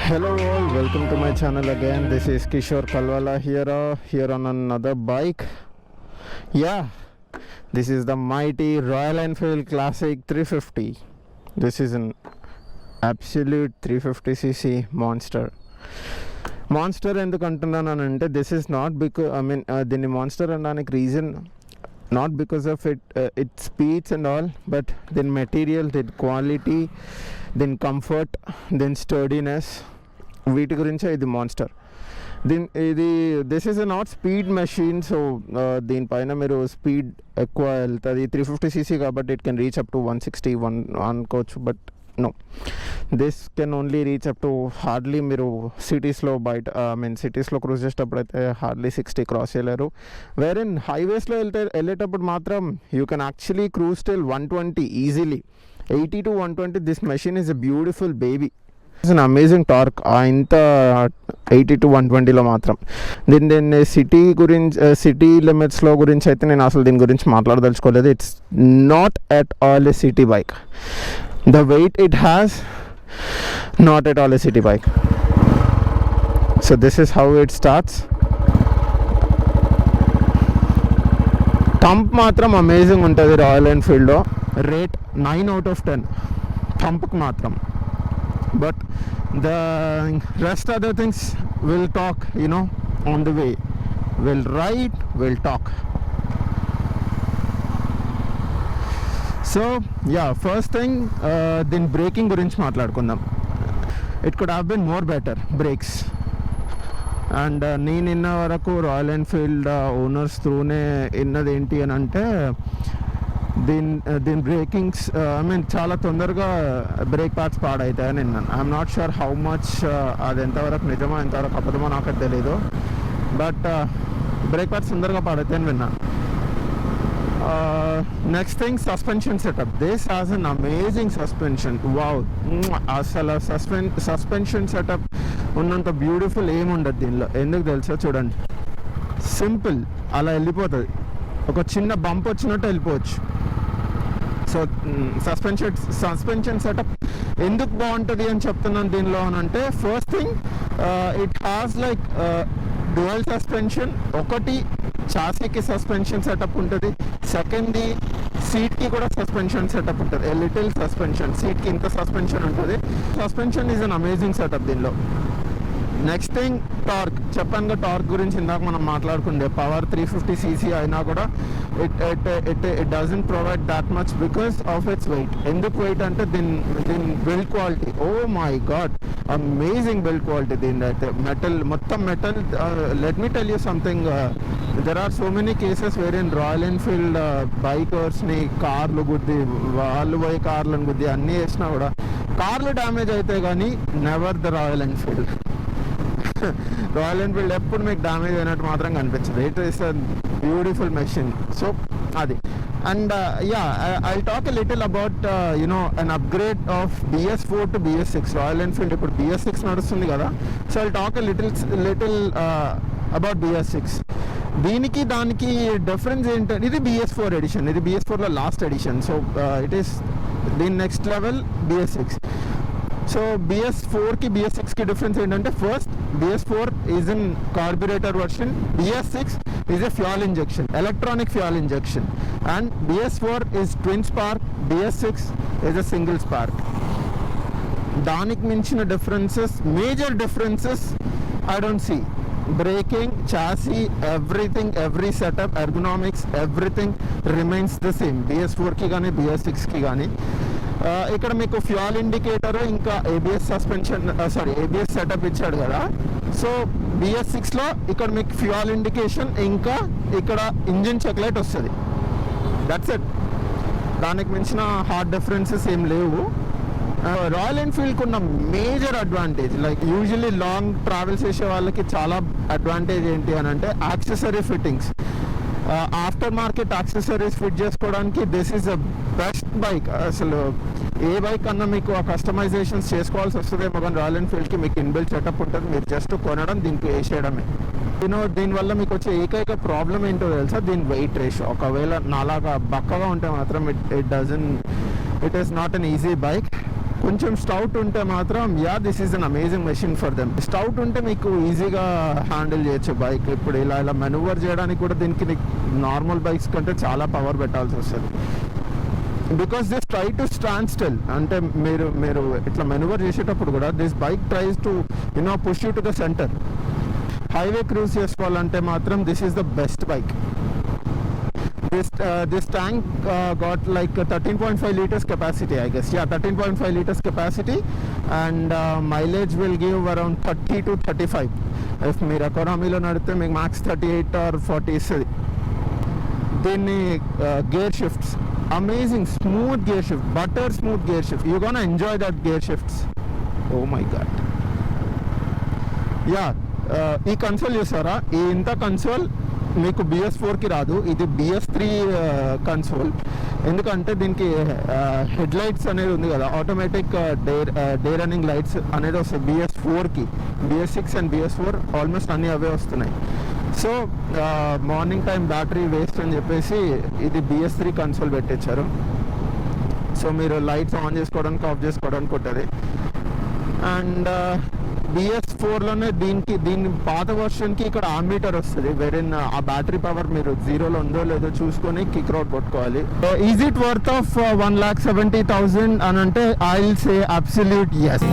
Hello all, welcome to my channel again. This is Kishore Kalwala here on another bike. Yeah, this is the mighty Royal Enfield Classic 350. This is an absolute 350cc monster. Monster ఎందుకు అంటున్నాను అంటే this is not because దీన్ని monster అనడానికి reason not because of it speeds and all, but దీని material, దీని quality, దీని comfort, దీని sturdiness, వీటి గురించే ఇది monster. This is not speed machine. So దీనిపైన మీరు స్పీడ్ ఎక్కువ వెళ్తుంది. 350cc కాబట్టి it can reach up to 160 అనుకోవచ్చు, but no, this can only reach up to hardly మీరు సిటీస్లో సిటీస్లో క్రూజ్ చేసేటప్పుడు అయితే హార్డ్లీ 60 క్రాస్ చేయలేరు. వేరెన్ హైవేస్లో వెళ్ళేటప్పుడు మాత్రం you can actually cruise till 120 easily. 80 to 120, this machine is a beautiful baby. It's an amazing torque. ఇంత 80 to 120లో మాత్రం. దీన్ని సిటీ లిమిట్స్లో గురించి అయితే నేను అసలు దీని గురించి మాట్లాడదలుచుకోలేదు. It's not at all a city bike. The weight it has, not at all a city bike. So this is how it starts. Thump మాత్రం అమేజింగ్ ఉంటుంది రాయల్ ఎన్ఫీల్డ్లో. రేట్ 9 out of 10 థంప్కి మాత్రం. But the rest other things will talk on the way. Will ride, will talk. So first thing దీని braking గురించి మాట్లాడుకుందాం. It could have been more better brakes. And నేను ఇన్న వరకు రాయల్ ఎన్ఫీల్డ్ ఓనర్స్ త్రూనే విన్నది ఏంటి అని అంటే దీని బ్రేకింగ్స్ చాలా తొందరగా బ్రేక్ పార్ట్స్ పాడవుతాయని విన్నాను. I'm not sure how much అది ఎంతవరకు నిజమో ఎంతవరకు అబద్ధమో నాకు తెలీదు, బట్ బ్రేక్ పార్ట్స్ తొందరగా పాడవుతాయని విన్నాను. Next thing, suspension setup. This has an amazing suspension. Wow, అసలు సస్పెన్షన్ సెటప్ ఉన్నంత బ్యూటిఫుల్ ఏముండదు దీనిలో. ఎందుకు తెలుసా? చూడండి, సింపుల్ అలా వెళ్ళిపోతుంది. ఒక చిన్న బంప్ వచ్చినట్టు వెళ్ళిపోవచ్చు. సో సస్పెన్షన్ సెటప్ ఎందుకు బాగుంటుంది అని చెప్తున్నాను దీనిలో అని అంటే, first thing, it has like dual suspension. ఒకటి చాసీకి సస్పెన్షన్ సెటప్ ఉంటుంది, సెకండ్ది సీట్కి కూడా సస్పెన్షన్ సెటప్ ఉంటుంది. లిటిల్ సస్పెన్షన్, సీట్కి ఇంత సస్పెన్షన్ ఉంటుంది. Suspension is an amazing setup దీనిలో. Next thing, torque. చెప్పానుగా టార్క్ గురించి ఇందాక మనం మాట్లాడుకుండే. పవర్ 350cc అయినా కూడా it doesn't provide that much because of its weight. ఎందుకు వెయిట్ అంటే దీని build quality. Oh my God, amazing build quality దీని అయితే. మొత్తం metal. Let me tell you something, there are so many cases where in Royal Enfield బైకర్స్ని కార్లు గుద్ది, వాళ్ళు పోయి కార్లను గుద్ది అన్నీ వేసినా కూడా కార్లు డ్యామేజ్ అయితే కానీ never the Royal Enfield. Royal Enfield ఎప్పుడు మీకు డ్యామేజ్ అయినట్టు మాత్రం కనిపించదు. It is a beautiful machine. So అది. And I talk a little about an upgrade of BS4 to BS6. Royal Enfield ఇప్పుడు BS6 నడుస్తుంది కదా. So I talk a little about BS6. దీనికి దానికి డిఫరెన్స్ ఏంటంటే, ఇది BS4 ఎడిషన్, ఇది BS4లో last edition. So it is దీని నెక్స్ట్ లెవెల్ BS6. సో BS4కి BS6కి డిఫరెన్స్ ఏంటంటే, first BS4 is in carburettor version, BS6 is a fuel injection, electronic fuel injection. And BS4 is twin spark, BS6 is a single spark. దానికి మించిన differences, major differences I don't see. Braking, chassis, everything, every setup, ergonomics, everything remains the same BS4కి కానీ BS6కి కానీ. ఇక్కడ మీకు fuel indicator, ఇంకా ABS setup ఇచ్చాడు కదా. సో BS6లో ఇక్కడ మీకు ఫ్యూయల్ ఇండికేషన్, ఇంకా ఇక్కడ ఇంజిన్ చెక్ లైట్ వస్తుంది. That's it. దానికి మించిన హార్డ్ డిఫరెన్సెస్ ఏం లేవు. రాయల్ ఎన్ఫీల్డ్కి ఉన్న major advantage, like usually long travels చేసే వాళ్ళకి చాలా అడ్వాంటేజ్ ఏంటి అని అంటే, accessory fittings. After market accessories fit చేసుకోవడానికి this is the best bike. అసలు ఏ బైక్ అన్నా మీకు ఆ కస్టమైజేషన్స్ చేసుకోవాల్సి వస్తుందేమో, కానీ రాయల్ ఎన్ఫీల్డ్కి మీకు ఇన్బిల్ట్ సెటప్ ఉంటుంది. మీరు జస్ట్ కొనడం, దీనికి వేసేయడమే. దీనివల్ల మీకు వచ్చే ఏకైక ప్రాబ్లం ఏంటో తెలుసా? దీని వెయిట్ రేషియో. ఒకవేళ నాలాగా బక్కగా ఉంటే మాత్రం it is not an easy bike. కొంచెం స్టౌట్ ఉంటే మాత్రం this is an amazing machine for them. Stout ఉంటే మీకు ఈజీగా హ్యాండిల్ చేయొచ్చు బైక్. ఇప్పుడు ఇలా మెనూవర్ చేయడానికి కూడా దీనికి నార్మల్ బైక్స్ కంటే చాలా పవర్ పెట్టాల్సి వస్తుంది. Because this try to stand still, అంటే మీరు ఇట్లా మెనూవర్ చేసేటప్పుడు కూడా this bike tries to push you to the centre. Highway cruise చేసుకోవాలంటే మాత్రం this is the best bike. This tank got like 13.5 liters capacity, I guess. 13.5 liters capacity, and mileage will give around 30 to 35. If మీరు ఎకానమీలో నడితే మీకు max 38 or 40 ఇస్తుంది. దీన్ని gear shifts amazing smooth gear shift, butter smooth gear shift. You gonna enjoy that gear shifts. Oh my god. ఈ console చూసారా, ఈ ఇంత console మీకు BS4కి రాదు. ఇది BS3 కన్సోల్. ఎందుకంటే దీనికి హెడ్ లైట్స్ అనేది ఉంది కదా, ఆటోమేటిక్ డే రన్నింగ్ లైట్స్ అనేది వస్తాయి BS4కి. BS6 అండ్ BS4 ఆల్మోస్ట్ అన్నీ అవే వస్తున్నాయి. So morning time battery waste అని చెప్పేసి ఇది BS3 కన్సోల్ పెట్టించారు. సో మీరు లైట్స్ ఆన్ చేసుకోవడానికి ఆఫ్ చేసుకోవడానికి ఉంటుంది. అండ్ BS4లోనే దీని పాత వర్షన్కి ఇక్కడ ఆమ్మీటర్ వస్తుంది, వెరిన్ ఆ బ్యాటరీ పవర్ మీరు జీరోలో ఉందో లేదో చూసుకొని కిక్ అవుట్ కొట్టుకోవాలి. ఈజ్ ఇట్ వర్త్ ఆఫ్ 1,70,000 అని అంటే I will say absolute yes.